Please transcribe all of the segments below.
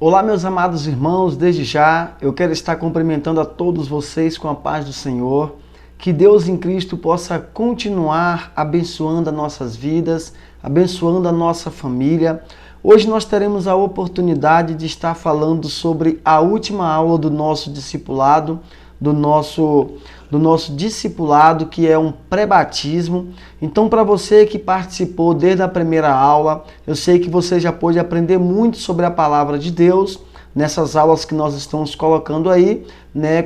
Olá, meus amados irmãos, desde já eu quero estar cumprimentando a todos vocês com a paz do Senhor. Que Deus em Cristo possa continuar abençoando as nossas vidas, abençoando a nossa família. Hoje nós teremos a oportunidade de estar falando sobre a última aula do nosso discipulado, do nosso discipulado, que é um pré-batismo. Então, para você que participou desde a primeira aula, eu sei que você já pôde aprender muito sobre a palavra de Deus nessas aulas que nós estamos colocando aí,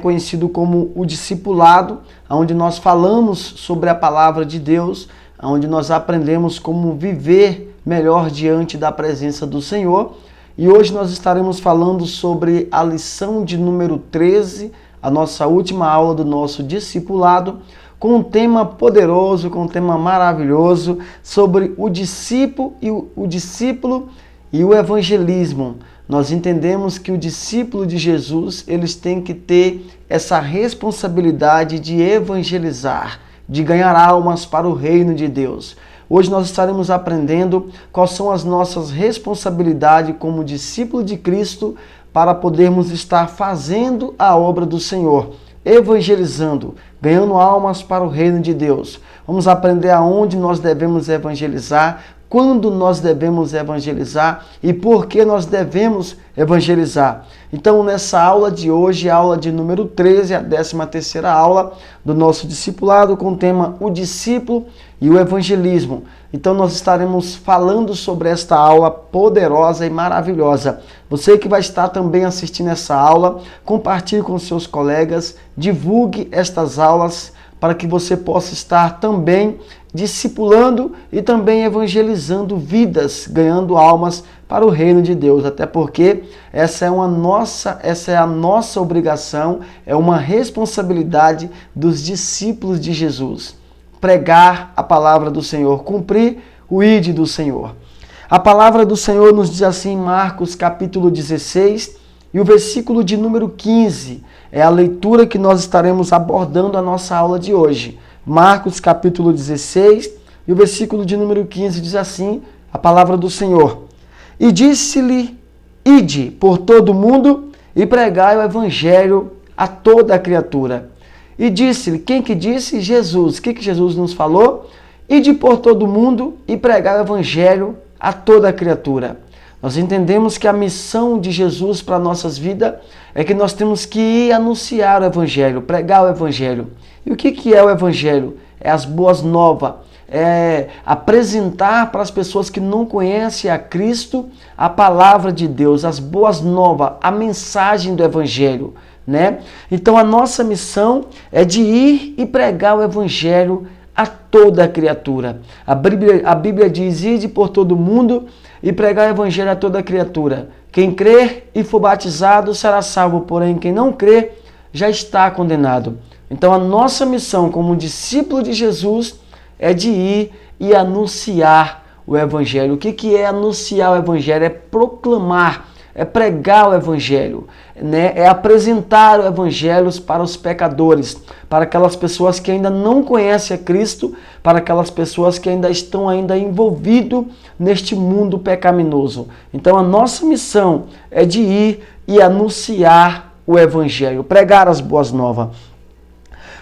conhecido como o discipulado, onde nós falamos sobre a palavra de Deus, onde nós aprendemos como viver melhor diante da presença do Senhor. E hoje nós estaremos falando sobre a lição de número 13, a nossa última aula do nosso discipulado, com um tema poderoso, com um tema maravilhoso sobre o discípulo e o evangelismo. Nós entendemos que o discípulo de Jesus, eles têm que ter essa responsabilidade de evangelizar, de ganhar almas para o reino de Deus. Hoje nós estaremos aprendendo quais são as nossas responsabilidades como discípulo de Cristo para podermos estar fazendo a obra do Senhor, evangelizando, ganhando almas para o reino de Deus. Vamos aprender aonde nós devemos evangelizar, quando nós devemos evangelizar e por que nós devemos evangelizar. Então, nessa aula de hoje, a aula de número 13, a 13ª aula do nosso discipulado, com o tema O Discípulo e o Evangelismo. Então, nós estaremos falando sobre esta aula poderosa e maravilhosa. Você que vai estar também assistindo essa aula, compartilhe com seus colegas, divulgue estas aulas para que você possa estar também discipulando e também evangelizando vidas, ganhando almas para o reino de Deus. Até porque essa é a nossa obrigação, é uma responsabilidade dos discípulos de Jesus. Pregar a palavra do Senhor, cumprir o ide do Senhor. A palavra do Senhor nos diz assim em Marcos capítulo 16 e o versículo de número 15. É a leitura que nós estaremos abordando a nossa aula de hoje. Marcos capítulo 16 e o versículo de número 15 diz assim, a palavra do Senhor. E disse-lhe, ide por todo o mundo e pregai o evangelho a toda a criatura. E disse-lhe, quem que disse? Jesus. O que Jesus nos falou? Ide por todo o mundo e pregai o evangelho a toda a criatura. Nós entendemos que a missão de Jesus para nossas vidas é que nós temos que ir anunciar o evangelho, pregar o evangelho. E o que é o evangelho? É as boas novas, é apresentar para as pessoas que não conhecem a Cristo a palavra de Deus, as boas novas, a mensagem do evangelho, Então a nossa missão é de ir e pregar o evangelho a toda a criatura. A Bíblia diz, ide por todo mundo e pregar o evangelho a toda a criatura. Quem crer e for batizado será salvo, porém quem não crer já está condenado. Então a nossa missão como discípulo de Jesus é de ir e anunciar o evangelho. O que é anunciar o evangelho? É proclamar, é pregar o evangelho, é apresentar o evangelho para os pecadores, para aquelas pessoas que ainda não conhecem a Cristo, para aquelas pessoas que ainda estão envolvidas neste mundo pecaminoso. Então a nossa missão é de ir e anunciar o evangelho, pregar as boas novas.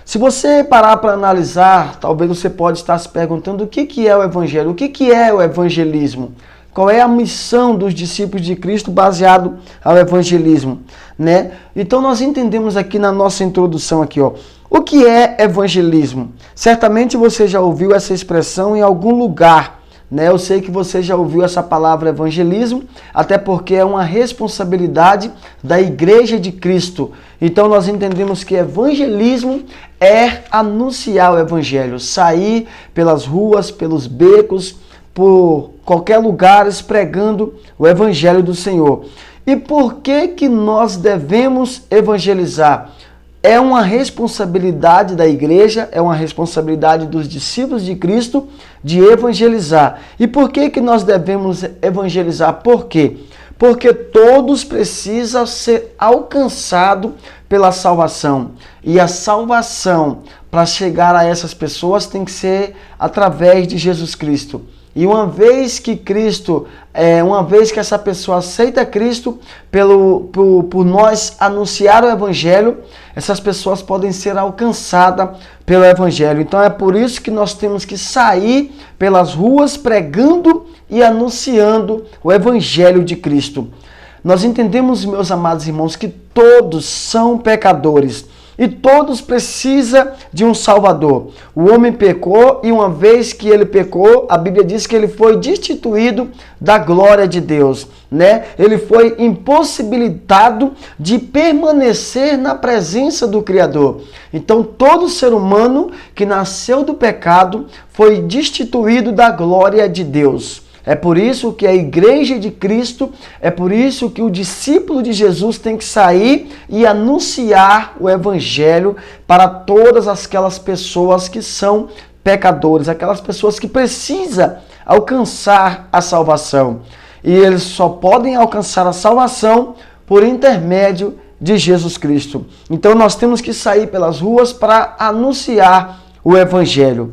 Se você parar para analisar, talvez você pode estar se perguntando o que é o evangelho, o que é o evangelismo? Qual é a missão dos discípulos de Cristo baseado ao evangelismo, Então nós entendemos aqui na nossa introdução aqui, o que é evangelismo? Certamente você já ouviu essa expressão em algum lugar, Eu sei que você já ouviu essa palavra evangelismo, até porque é uma responsabilidade da Igreja de Cristo. Então nós entendemos que evangelismo é anunciar o evangelho, sair pelas ruas, pelos becos, por qualquer lugar pregando o evangelho do Senhor. E por que nós devemos evangelizar? É uma responsabilidade da igreja, é uma responsabilidade dos discípulos de Cristo de evangelizar. E por que nós devemos evangelizar? Por quê? Porque todos precisam ser alcançados pela salvação. E a salvação, para chegar a essas pessoas, tem que ser através de Jesus Cristo. E uma vez que Cristo, uma vez que essa pessoa aceita Cristo, por nós anunciar o Evangelho, essas pessoas podem ser alcançadas pelo Evangelho. Então é por isso que nós temos que sair pelas ruas pregando e anunciando o Evangelho de Cristo. Nós entendemos, meus amados irmãos, que todos são pecadores. E todos precisam de um Salvador. O homem pecou e uma vez que ele pecou, a Bíblia diz que ele foi destituído da glória de Deus, né? Ele foi impossibilitado de permanecer na presença do Criador. Então todo ser humano que nasceu do pecado foi destituído da glória de Deus. É por isso que a igreja de Cristo, é por isso que o discípulo de Jesus tem que sair e anunciar o Evangelho para todas aquelas pessoas que são pecadores, aquelas pessoas que precisam alcançar a salvação. E eles só podem alcançar a salvação por intermédio de Jesus Cristo. Então nós temos que sair pelas ruas para anunciar o Evangelho.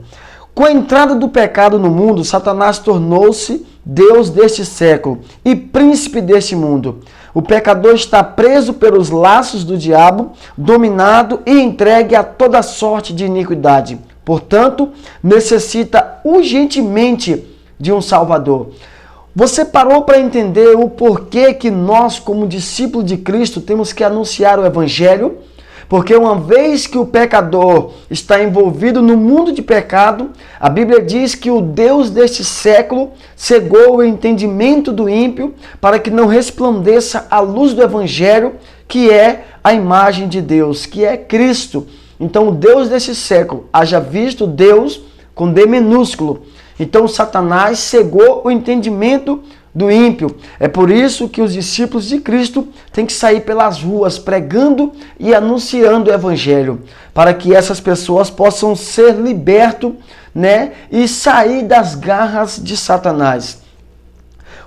Com a entrada do pecado no mundo, Satanás tornou-se Deus deste século e príncipe deste mundo. O pecador está preso pelos laços do diabo, dominado e entregue a toda sorte de iniquidade. Portanto, necessita urgentemente de um Salvador. Você parou para entender o porquê que nós, como discípulos de Cristo, temos que anunciar o Evangelho? Porque uma vez que o pecador está envolvido no mundo de pecado, a Bíblia diz que o Deus deste século cegou o entendimento do ímpio para que não resplandeça a luz do Evangelho, que é a imagem de Deus, que é Cristo. Então o Deus deste século, haja visto Deus com D minúsculo. Então Satanás cegou o entendimento do ímpio. É por isso que os discípulos de Cristo têm que sair pelas ruas pregando e anunciando o Evangelho, para que essas pessoas possam ser libertos, né, e sair das garras de Satanás.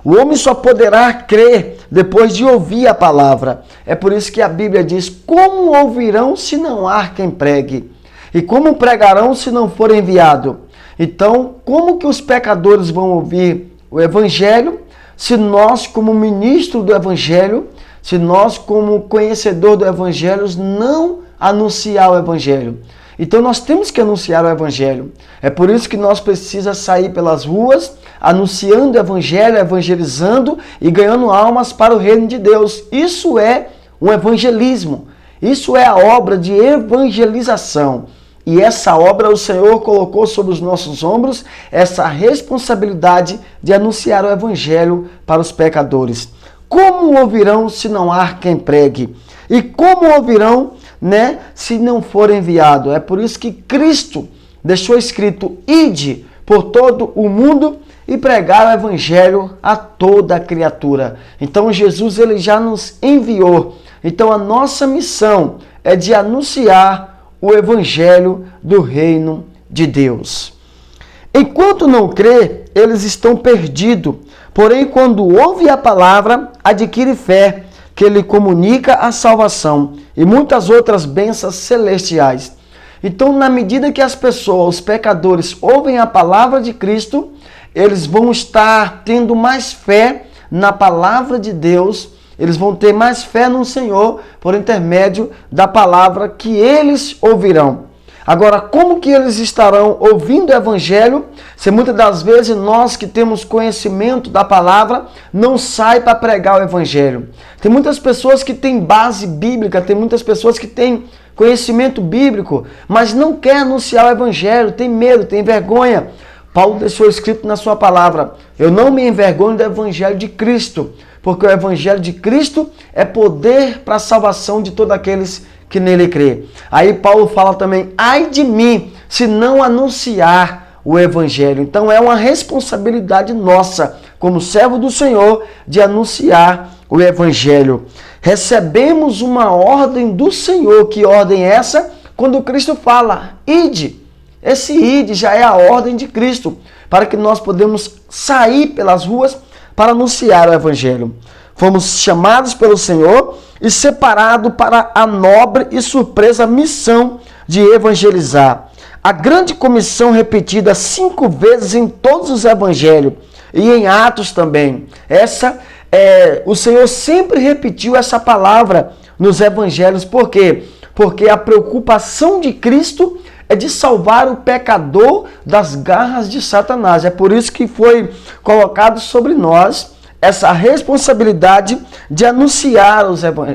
O homem só poderá crer depois de ouvir a palavra. É por isso que a Bíblia diz: como ouvirão se não há quem pregue? E como pregarão se não for enviado? Então, como que os pecadores vão ouvir o Evangelho se nós, como ministro do Evangelho, se nós, como conhecedor do Evangelho, não anunciar o Evangelho? Então nós temos que anunciar o Evangelho. É por isso que nós precisamos sair pelas ruas, anunciando o Evangelho, evangelizando e ganhando almas para o reino de Deus. Isso é um evangelismo. Isso é a obra de evangelização. E essa obra o Senhor colocou sobre os nossos ombros, essa responsabilidade de anunciar o Evangelho para os pecadores. Como ouvirão se não há quem pregue? E como ouvirão, né, se não for enviado? É por isso que Cristo deixou escrito: ide por todo o mundo e pregar o Evangelho a toda criatura. Então Jesus, ele já nos enviou. Então a nossa missão é de anunciar o Evangelho do Reino de Deus. Enquanto não crê, eles estão perdidos. Porém, quando ouve a palavra, adquire fé, que lhe comunica a salvação e muitas outras bênçãos celestiais. Então, na medida que as pessoas, os pecadores, ouvem a palavra de Cristo, eles vão estar tendo mais fé na palavra de Deus. Eles vão ter mais fé no Senhor por intermédio da palavra que eles ouvirão. Agora, como que eles estarão ouvindo o Evangelho se muitas das vezes nós que temos conhecimento da palavra não sai para pregar o Evangelho? Tem muitas pessoas que têm base bíblica, tem muitas pessoas que têm conhecimento bíblico, mas não quer anunciar o Evangelho, tem medo, tem vergonha. Paulo deixou escrito na sua palavra: eu não me envergonho do Evangelho de Cristo, porque o Evangelho de Cristo é poder para a salvação de todos aqueles que nele crê. Aí Paulo fala também: ai de mim, se não anunciar o Evangelho. Então é uma responsabilidade nossa, como servo do Senhor, de anunciar o Evangelho. Recebemos uma ordem do Senhor. Que ordem é essa? Quando Cristo fala: ide. Esse ide já é a ordem de Cristo, para que nós podemos sair pelas ruas para anunciar o Evangelho. Fomos chamados pelo Senhor e separados para a nobre e surpresa missão de evangelizar. A grande comissão repetida 5 vezes em todos os evangelhos e em Atos também. O Senhor sempre repetiu essa palavra nos evangelhos. Por quê? Porque a preocupação de Cristo é de salvar o pecador das garras de Satanás. É por isso que foi colocado sobre nós essa responsabilidade de anunciar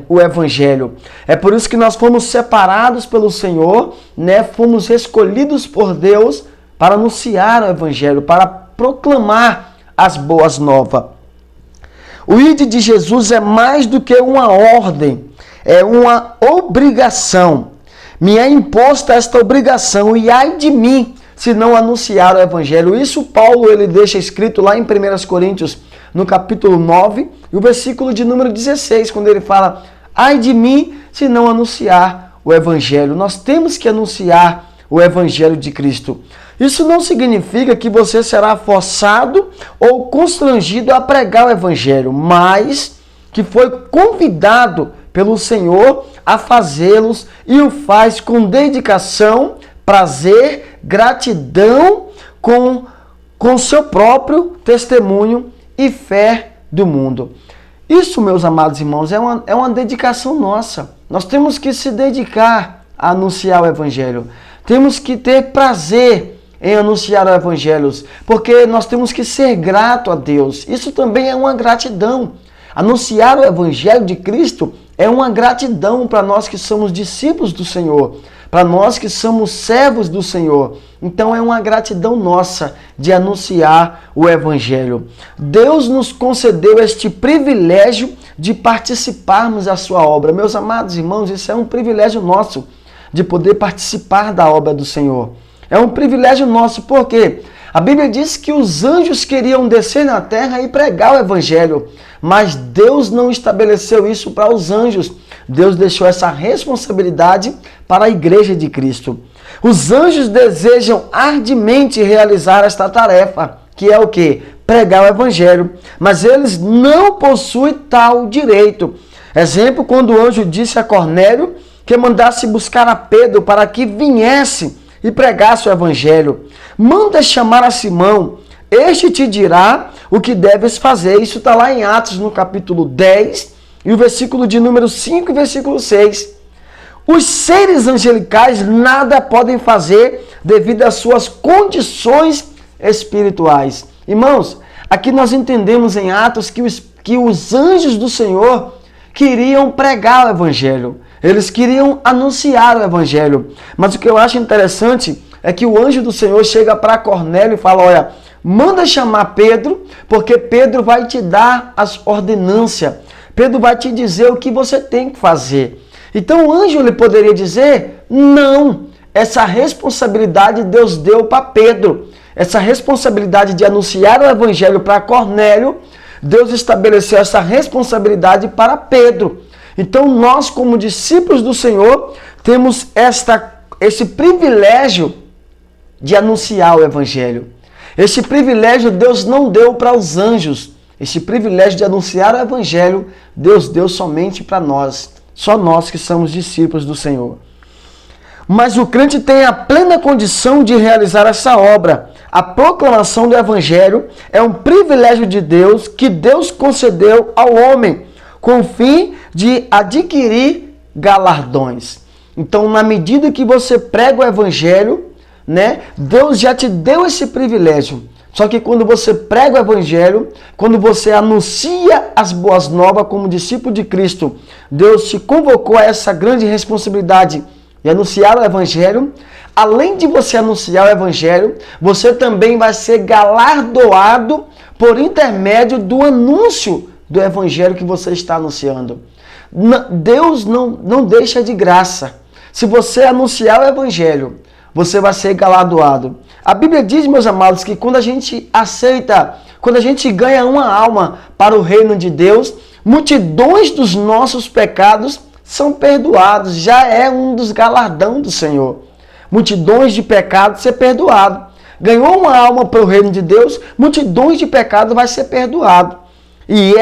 o Evangelho. É por isso que nós fomos separados pelo Senhor, né? Fomos escolhidos por Deus para anunciar o Evangelho, para proclamar as boas novas. O ID de Jesus é mais do que uma ordem, é uma obrigação. Me é imposta esta obrigação e ai de mim se não anunciar o Evangelho. Isso Paulo ele deixa escrito lá em 1 Coríntios, no capítulo 9, e o versículo de número 16, quando ele fala, ai de mim se não anunciar o Evangelho. Nós temos que anunciar o Evangelho de Cristo. Isso não significa que você será forçado ou constrangido a pregar o Evangelho, mas que foi convidado pelo Senhor a fazê-los e o faz com dedicação, prazer, gratidão, com seu próprio testemunho e fé do mundo. Isso, meus amados irmãos, é uma dedicação nossa. Nós temos que se dedicar a anunciar o Evangelho. Temos que ter prazer em anunciar o Evangelho, porque nós temos que ser grato a Deus. Isso também é uma gratidão. Anunciar o Evangelho de Cristo é uma gratidão para nós que somos discípulos do Senhor, para nós que somos servos do Senhor. Então é uma gratidão nossa de anunciar o Evangelho. Deus nos concedeu este privilégio de participarmos da sua obra. Meus amados irmãos, isso é um privilégio nosso, de poder participar da obra do Senhor. É um privilégio nosso, porque a Bíblia diz que os anjos queriam descer na terra e pregar o Evangelho, mas Deus não estabeleceu isso para os anjos. Deus deixou essa responsabilidade para a igreja de Cristo. Os anjos desejam ardemente realizar esta tarefa, que é o quê? Pregar o Evangelho, mas eles não possuem tal direito. Exemplo, quando o anjo disse a Cornélio que mandasse buscar a Pedro para que viesse e pregasse o Evangelho. Manda chamar a Simão, este te dirá o que deves fazer. Isso está lá em Atos, no capítulo 10, e o versículo de número 5 e versículo 6. Os seres angelicais nada podem fazer devido às suas condições espirituais. Irmãos, aqui nós entendemos em Atos que os anjos do Senhor queriam pregar o Evangelho. Eles queriam anunciar o Evangelho. Mas o que eu acho interessante é que o anjo do Senhor chega para Cornélio e fala, olha, manda chamar Pedro, porque Pedro vai te dar as ordenâncias. Pedro vai te dizer o que você tem que fazer. Então o anjo ele poderia dizer, não, essa responsabilidade Deus deu para Pedro. Essa responsabilidade de anunciar o Evangelho para Cornélio, Deus estabeleceu essa responsabilidade para Pedro. Então nós, como discípulos do Senhor, temos esse privilégio de anunciar o Evangelho. Esse privilégio Deus não deu para os anjos. Esse privilégio de anunciar o Evangelho, Deus deu somente para nós. Só nós que somos discípulos do Senhor. Mas o crente tem a plena condição de realizar essa obra. A proclamação do Evangelho é um privilégio de Deus que Deus concedeu ao homem, com o fim de adquirir galardões. Então, na medida que você prega o Evangelho, né, Deus já te deu esse privilégio. Só que quando você prega o Evangelho, quando você anuncia as boas novas como discípulo de Cristo, Deus te convocou a essa grande responsabilidade de anunciar o Evangelho. Além de você anunciar o Evangelho, você também vai ser galardoado por intermédio do anúncio do Evangelho que você está anunciando. Deus não deixa de graça. Se você anunciar o Evangelho, você vai ser galardoado. A Bíblia diz, meus amados, que quando a gente ganha uma alma para o reino de Deus, multidões dos nossos pecados são perdoados. Já é um dos galardões do Senhor. Multidões de pecados ser perdoado. Ganhou uma alma para o reino de Deus, multidões de pecados vai ser perdoado. E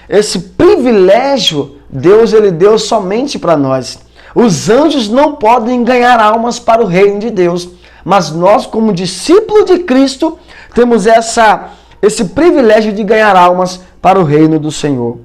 esse privilégio, Deus ele deu somente para nós. Os anjos não podem ganhar almas para o reino de Deus, mas nós, como discípulos de Cristo, temos esse privilégio de ganhar almas para o reino do Senhor.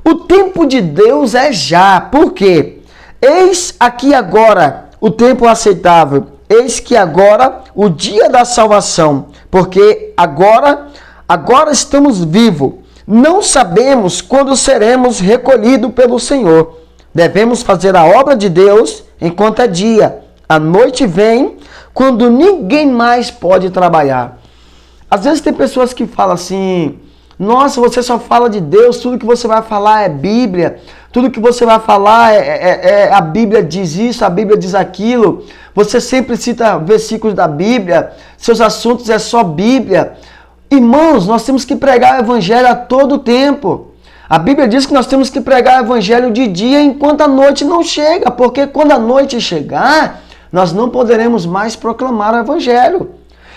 O tempo de Deus é já, por quê? Eis aqui agora o tempo aceitável, eis que agora o dia da salvação, porque agora estamos vivos, não sabemos quando seremos recolhidos pelo Senhor. Devemos fazer a obra de Deus enquanto é dia. A noite vem quando ninguém mais pode trabalhar. Às vezes tem pessoas que falam assim: nossa, você só fala de Deus, tudo que você vai falar é Bíblia, tudo que você vai falar a Bíblia diz isso, a Bíblia diz aquilo, você sempre cita versículos da Bíblia, seus assuntos é só Bíblia. Irmãos, nós temos que pregar o Evangelho a todo tempo. A Bíblia diz que nós temos que pregar o Evangelho de dia enquanto a noite não chega, porque quando a noite chegar, nós não poderemos mais proclamar o Evangelho.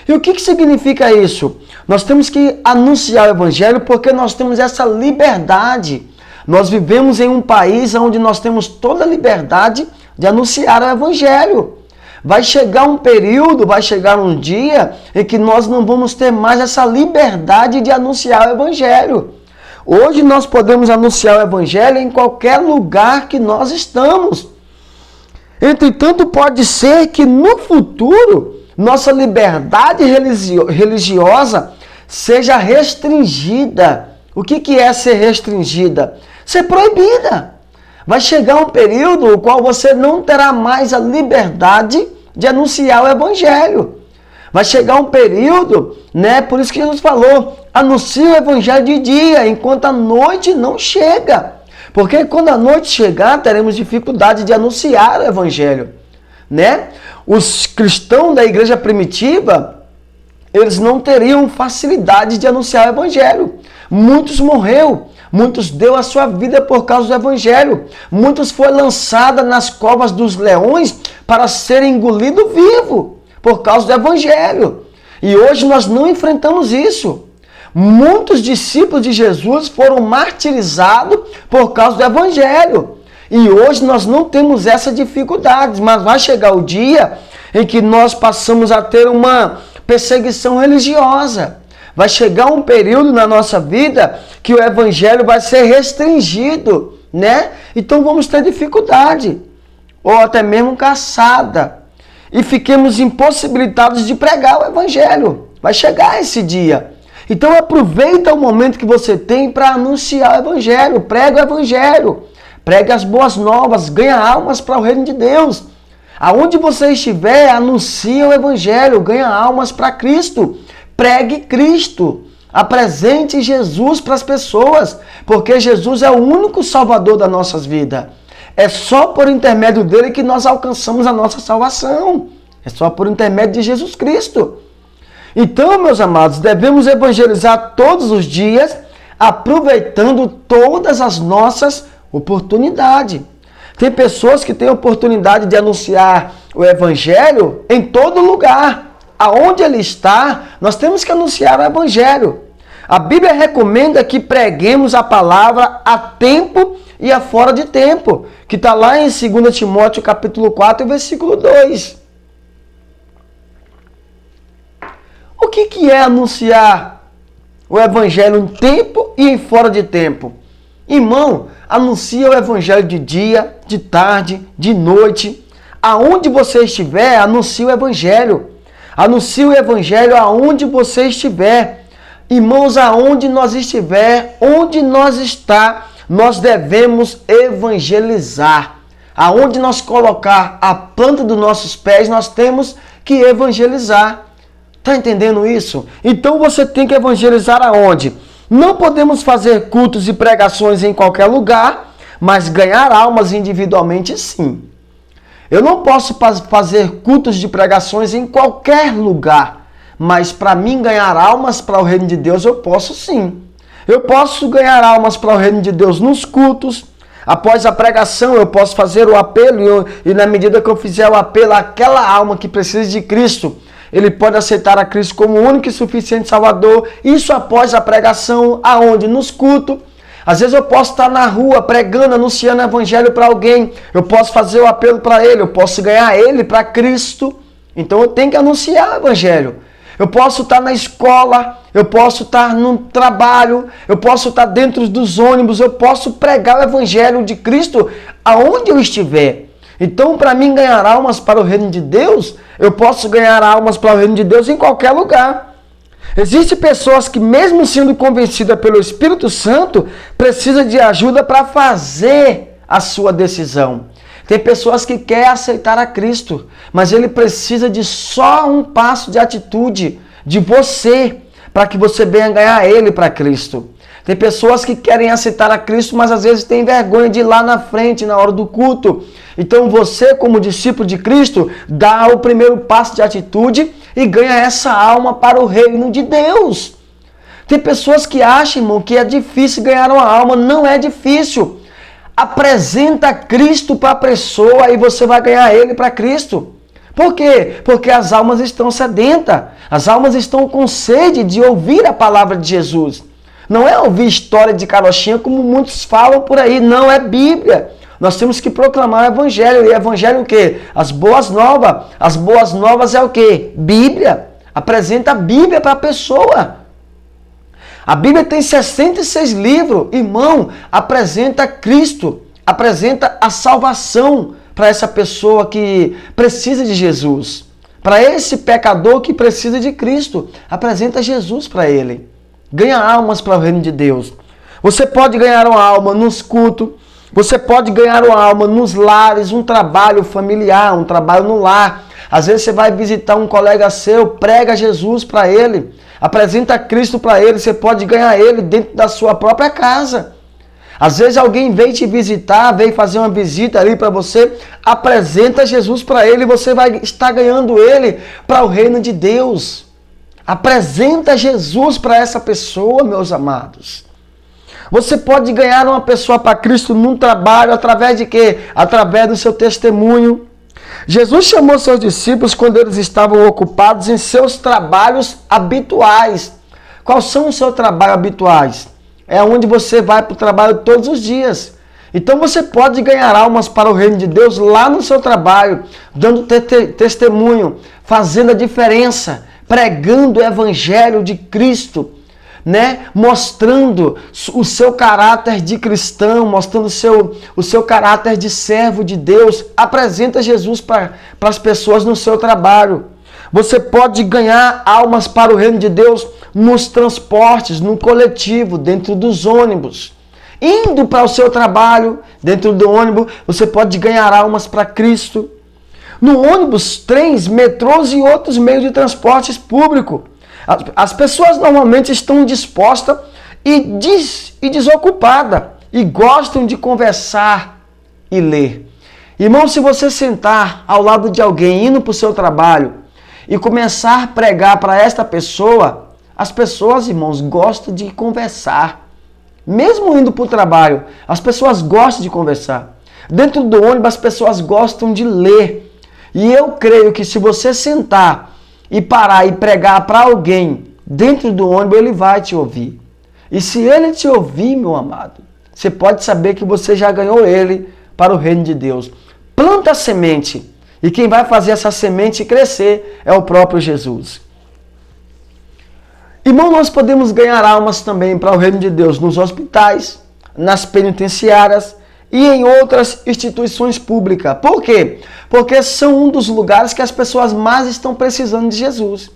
E o que significa isso? Nós temos que anunciar o Evangelho porque nós temos essa liberdade. Nós vivemos em um país onde nós temos toda a liberdade de anunciar o Evangelho. Vai chegar um período, vai chegar um dia em que nós não vamos ter mais essa liberdade de anunciar o Evangelho. Hoje nós podemos anunciar o Evangelho em qualquer lugar que nós estamos. Entretanto, pode ser que no futuro nossa liberdade religiosa seja restringida. O que é ser restringida? Ser proibida. Vai chegar um período no qual você não terá mais a liberdade de anunciar o Evangelho. Vai chegar um período, por isso que Jesus falou, anuncie o Evangelho de dia, enquanto a noite não chega. Porque quando a noite chegar, teremos dificuldade de anunciar o Evangelho. Os cristãos da igreja primitiva, eles não teriam facilidade de anunciar o Evangelho. Muitos morreram, muitos deu a sua vida por causa do Evangelho. Muitos foram lançados nas covas dos leões para serem engolidos vivos por causa do Evangelho. E hoje nós não enfrentamos isso. Muitos discípulos de Jesus foram martirizados por causa do Evangelho. E hoje nós não temos essa dificuldade, mas vai chegar o dia em que nós passamos a ter uma perseguição religiosa. Vai chegar um período na nossa vida que o Evangelho vai ser restringido, Então vamos ter dificuldade, ou até mesmo caçada, e fiquemos impossibilitados de pregar o Evangelho. Vai chegar esse dia. Então aproveita o momento que você tem para anunciar o Evangelho, prega o Evangelho, pregue as boas novas, ganha almas para o reino de Deus. Aonde você estiver, anuncie o Evangelho, ganha almas para Cristo, pregue Cristo, apresente Jesus para as pessoas, porque Jesus é o único Salvador das nossas vidas. É só por intermédio dele que nós alcançamos a nossa salvação, é só por intermédio de Jesus Cristo. Então, meus amados, devemos evangelizar todos os dias, aproveitando todas as nossas oportunidades. Tem pessoas que têm a oportunidade de anunciar o Evangelho em todo lugar. Aonde ele está, nós temos que anunciar o Evangelho. A Bíblia recomenda que preguemos a palavra a tempo e a fora de tempo, que está lá em 2 Timóteo capítulo 4, versículo 2. O que é anunciar o Evangelho em tempo e em fora de tempo? Irmão, anuncia o Evangelho de dia, de tarde, de noite. Aonde você estiver, anuncie o Evangelho. Anuncie o Evangelho aonde você estiver. Irmãos, aonde nós estiver, onde nós está, nós devemos evangelizar. Aonde nós colocar a planta dos nossos pés, nós temos que evangelizar. Está entendendo isso? Então você tem que evangelizar aonde? Não podemos fazer cultos e pregações em qualquer lugar, mas ganhar almas individualmente sim. Eu não posso fazer cultos de pregações em qualquer lugar, mas para mim ganhar almas para o reino de Deus eu posso sim. Eu posso ganhar almas para o reino de Deus nos cultos. Após a pregação eu posso fazer o apelo e na medida que eu fizer o apelo àquela alma que precisa de Cristo, ele pode aceitar a Cristo como o único e suficiente Salvador. Isso após a pregação, aonde? Nos cultos. Às vezes eu posso estar na rua pregando, anunciando o evangelho para alguém. Eu posso fazer o apelo para ele, eu posso ganhar ele para Cristo. Então eu tenho que anunciar o evangelho. Eu posso estar na escola, eu posso estar no trabalho, eu posso estar dentro dos ônibus, eu posso pregar o evangelho de Cristo aonde eu estiver. Então, para mim ganhar almas para o reino de Deus, eu posso ganhar almas para o reino de Deus em qualquer lugar. Existem pessoas que, mesmo sendo convencidas pelo Espírito Santo, precisam de ajuda para fazer a sua decisão. Tem pessoas que querem aceitar a Cristo, mas ele precisa de só um passo de atitude de você, para que você venha ganhar ele para Cristo. Tem pessoas que querem aceitar a Cristo, mas às vezes tem vergonha de ir lá na frente, na hora do culto. Então você, como discípulo de Cristo, dá o primeiro passo de atitude e ganha essa alma para o reino de Deus. Tem pessoas que acham, irmão, que é difícil ganhar uma alma. Não é difícil. Apresenta Cristo para a pessoa e você vai ganhar ele para Cristo. Por quê? Porque as almas estão sedentas. As almas estão com sede de ouvir a palavra de Jesus. Não é ouvir história de carochinha como muitos falam por aí. Não, é Bíblia. Nós temos que proclamar o Evangelho. E o Evangelho é o quê? As boas novas. As boas novas é o quê? Bíblia. Apresenta a Bíblia para a pessoa. A Bíblia tem 66 livros. Irmão, apresenta Cristo. Apresenta a salvação para essa pessoa que precisa de Jesus. Para esse pecador que precisa de Cristo. Apresenta Jesus para ele. Ganha almas para o reino de Deus. Você pode ganhar uma alma nos cultos. Você pode ganhar uma alma nos lares, um trabalho familiar, um trabalho no lar. Às vezes você vai visitar um colega seu, prega Jesus para ele. Apresenta Cristo para ele. Você pode ganhar ele dentro da sua própria casa. Às vezes alguém vem te visitar, vem fazer uma visita ali para você. Apresenta Jesus para ele e você vai estar ganhando ele para o reino de Deus. Apresenta Jesus para essa pessoa, meus amados. Você pode ganhar uma pessoa para Cristo num trabalho, através de quê? Através do seu testemunho. Jesus chamou seus discípulos quando eles estavam ocupados em seus trabalhos habituais. Quais são os seus trabalhos habituais? É onde você vai para o trabalho todos os dias. Então você pode ganhar almas para o reino de Deus lá no seu trabalho, dando testemunho, fazendo a diferença, pregando o evangelho de Cristo, né? Mostrando o seu caráter de cristão, mostrando o seu caráter de servo de Deus. Apresenta Jesus para as pessoas no seu trabalho. Você pode ganhar almas para o reino de Deus nos transportes, no coletivo, dentro dos ônibus. Indo para o seu trabalho, dentro do ônibus, você pode ganhar almas para Cristo. No ônibus, trens, metrôs e outros meios de transportes público. As pessoas normalmente estão dispostas e desocupadas e gostam de conversar e ler. Irmão, se você sentar ao lado de alguém indo para o seu trabalho e começar a pregar para esta pessoa, as pessoas, irmãos, gostam de conversar. Mesmo indo para o trabalho, as pessoas gostam de conversar. Dentro do ônibus, as pessoas gostam de ler. E eu creio que se você sentar e parar e pregar para alguém dentro do ônibus, ele vai te ouvir. E se ele te ouvir, meu amado, você pode saber que você já ganhou ele para o reino de Deus. Planta a semente. E quem vai fazer essa semente crescer é o próprio Jesus. Irmão, nós podemos ganhar almas também para o reino de Deus nos hospitais, nas penitenciárias e em outras instituições públicas. Por quê? Porque são um dos lugares que as pessoas mais estão precisando de Jesus.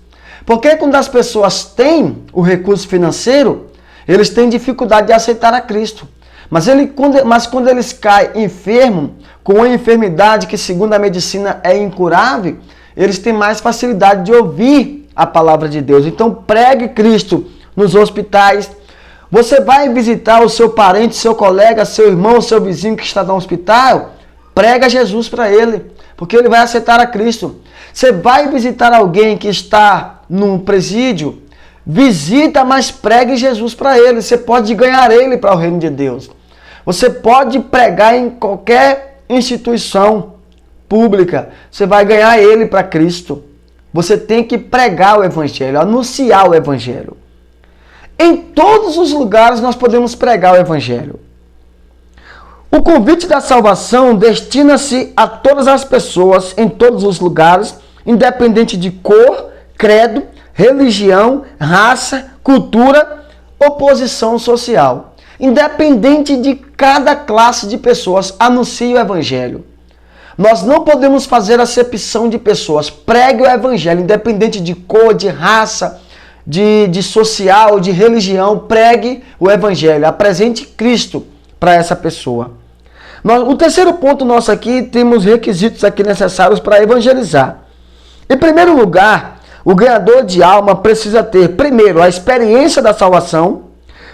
Porque quando as pessoas têm o recurso financeiro, eles têm dificuldade de aceitar a Cristo. Mas quando eles caem enfermos, com uma enfermidade que segundo a medicina é incurável, eles têm mais facilidade de ouvir a palavra de Deus. Então pregue Cristo nos hospitais. Você vai visitar o seu parente, seu colega, seu irmão, seu vizinho que está no hospital, prega Jesus para ele, porque ele vai aceitar a Cristo. Você vai visitar alguém que está num presídio, visita, mas pregue Jesus para ele. Você pode ganhar ele para o reino de Deus. Você pode pregar em qualquer instituição pública, você vai ganhar ele para Cristo. Você tem que pregar o evangelho, anunciar o evangelho. Em todos os lugares nós podemos pregar o Evangelho. O convite da salvação destina-se a todas as pessoas, em todos os lugares, independente de cor, credo, religião, raça, cultura ou posição social. Independente de cada classe de pessoas, anuncie o Evangelho. Nós não podemos fazer acepção de pessoas. Pregue o Evangelho, independente de cor, de raça, de social, de religião. Pregue o Evangelho. Apresente Cristo para essa pessoa. O terceiro ponto nosso aqui, temos requisitos aqui necessários para evangelizar. Em primeiro lugar, o ganhador de alma precisa ter, primeiro, a experiência da salvação.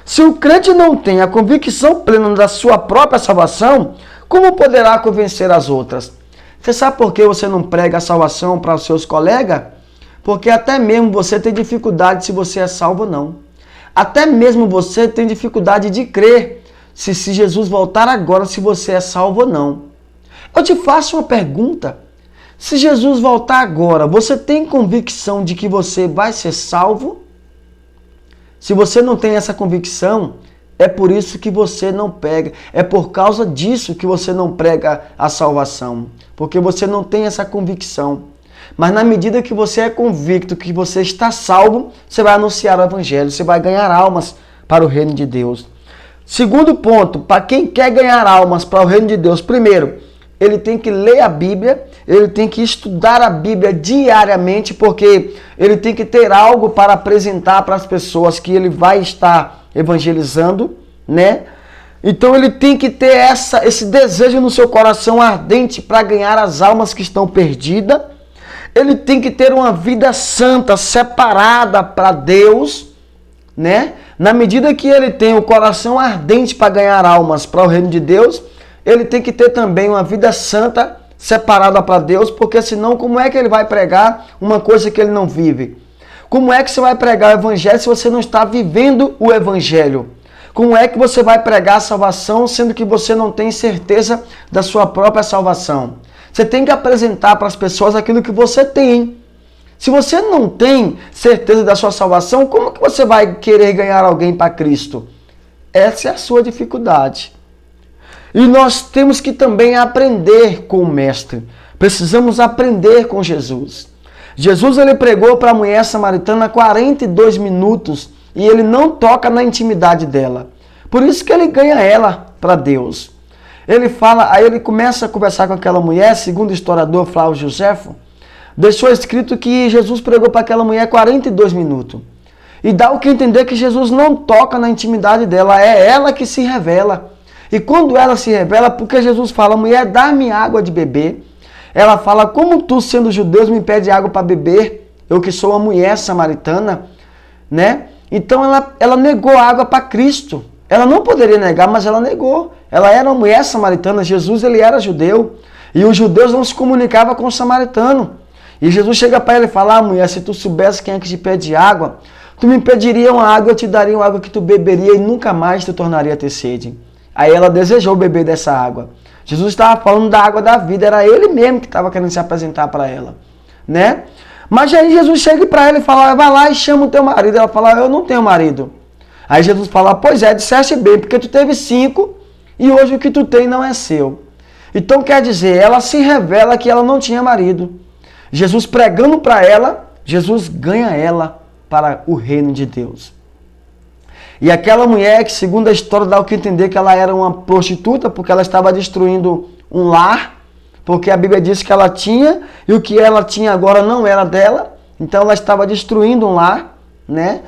Se o crente não tem a convicção plena da sua própria salvação, como poderá convencer as outras? Você sabe por que você não prega a salvação para os seus colegas? Porque até mesmo você tem dificuldade se você é salvo ou não. Até mesmo você tem dificuldade de crer se Jesus voltar agora, se você é salvo ou não. Eu te faço uma pergunta. Se Jesus voltar agora, você tem convicção de que você vai ser salvo? Se você não tem essa convicção, é por isso que você não prega. É por causa disso que você não prega a salvação. Porque você não tem essa convicção. Mas na medida que você é convicto que você está salvo, você vai anunciar o Evangelho. Você vai ganhar almas para o reino de Deus. Segundo ponto, para quem quer ganhar almas para o reino de Deus, primeiro, ele tem que ler a Bíblia, ele tem que estudar a Bíblia diariamente, porque ele tem que ter algo para apresentar para as pessoas que ele vai estar evangelizando, né? Então ele tem que ter esse desejo no seu coração ardente para ganhar as almas que estão perdidas. Ele tem que ter uma vida santa, separada para Deus, né? Na medida que ele tem o coração ardente para ganhar almas para o reino de Deus, ele tem que ter também uma vida santa, separada para Deus, porque senão como é que ele vai pregar uma coisa que ele não vive? Como é que você vai pregar o Evangelho se você não está vivendo o Evangelho? Como é que você vai pregar a salvação sendo que você não tem certeza da sua própria salvação? Você tem que apresentar para as pessoas aquilo que você tem. Se você não tem certeza da sua salvação, como que você vai querer ganhar alguém para Cristo? Essa é a sua dificuldade. E nós temos que também aprender com o Mestre. Precisamos aprender com Jesus. Jesus ele pregou para a mulher samaritana 42 minutos e ele não toca na intimidade dela. Por isso que ele ganha ela para Deus. Ele fala, aí ele começa a conversar com aquela mulher, segundo o historiador Flávio Joséfo, deixou escrito que Jesus pregou para aquela mulher 42 minutos. E dá o que entender que Jesus não toca na intimidade dela, é ela que se revela. E quando ela se revela, porque Jesus fala, mulher, dá-me água de beber. Ela fala, como tu, sendo judeu, me pede água para beber? Eu que sou uma mulher samaritana, né? Então ela negou água para Cristo. Ela não poderia negar, mas ela negou. Ela era uma mulher samaritana, Jesus ele era judeu. E os judeus não se comunicavam com o samaritano. E Jesus chega para ela e fala, mulher, se tu soubesse quem é que te pede água, tu me pediria uma água, eu te daria uma água que tu beberia e nunca mais te tornaria a ter sede. Aí ela desejou beber dessa água. Jesus estava falando da água da vida, era ele mesmo que estava querendo se apresentar para ela, né? Mas aí Jesus chega para ela e fala, vai lá e chama o teu marido. Ela fala, eu não tenho marido. Aí Jesus fala, pois é, disseste bem, porque tu teve 5 e hoje o que tu tem não é seu. Então quer dizer, ela se revela que ela não tinha marido. Jesus pregando para ela, Jesus ganha ela para o reino de Deus. E aquela mulher que, segundo a história, dá o que entender que ela era uma prostituta, porque ela estava destruindo um lar, porque a Bíblia diz que ela tinha, e o que ela tinha agora não era dela, então ela estava destruindo um lar, né?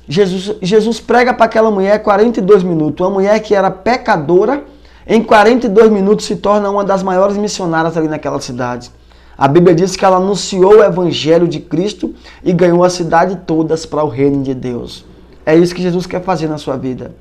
Jesus prega para aquela mulher 42 minutos, uma mulher que era pecadora, em 42 minutos se torna uma das maiores missionárias ali naquela cidade. A Bíblia diz que ela anunciou o Evangelho de Cristo e ganhou a cidade todas para o reino de Deus. É isso que Jesus quer fazer na sua vida.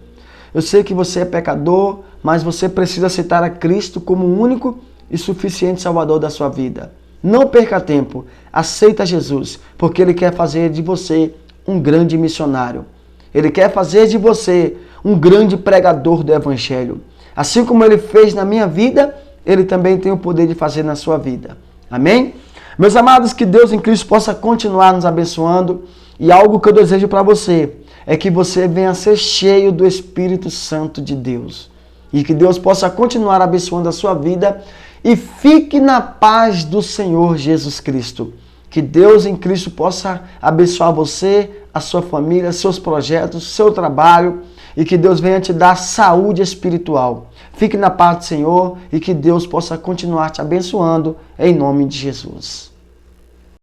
Eu sei que você é pecador, mas você precisa aceitar a Cristo como o único e suficiente Salvador da sua vida. Não perca tempo, aceita Jesus, porque Ele quer fazer de você um grande missionário. Ele quer fazer de você um grande pregador do Evangelho. Assim como Ele fez na minha vida, Ele também tem o poder de fazer na sua vida. Amém? Meus amados, que Deus em Cristo possa continuar nos abençoando. E algo que eu desejo para você é que você venha ser cheio do Espírito Santo de Deus. E que Deus possa continuar abençoando a sua vida e fique na paz do Senhor Jesus Cristo. Que Deus em Cristo possa abençoar você, a sua família, seus projetos, seu trabalho e que Deus venha te dar saúde espiritual. Fique na paz do Senhor e que Deus possa continuar te abençoando em nome de Jesus.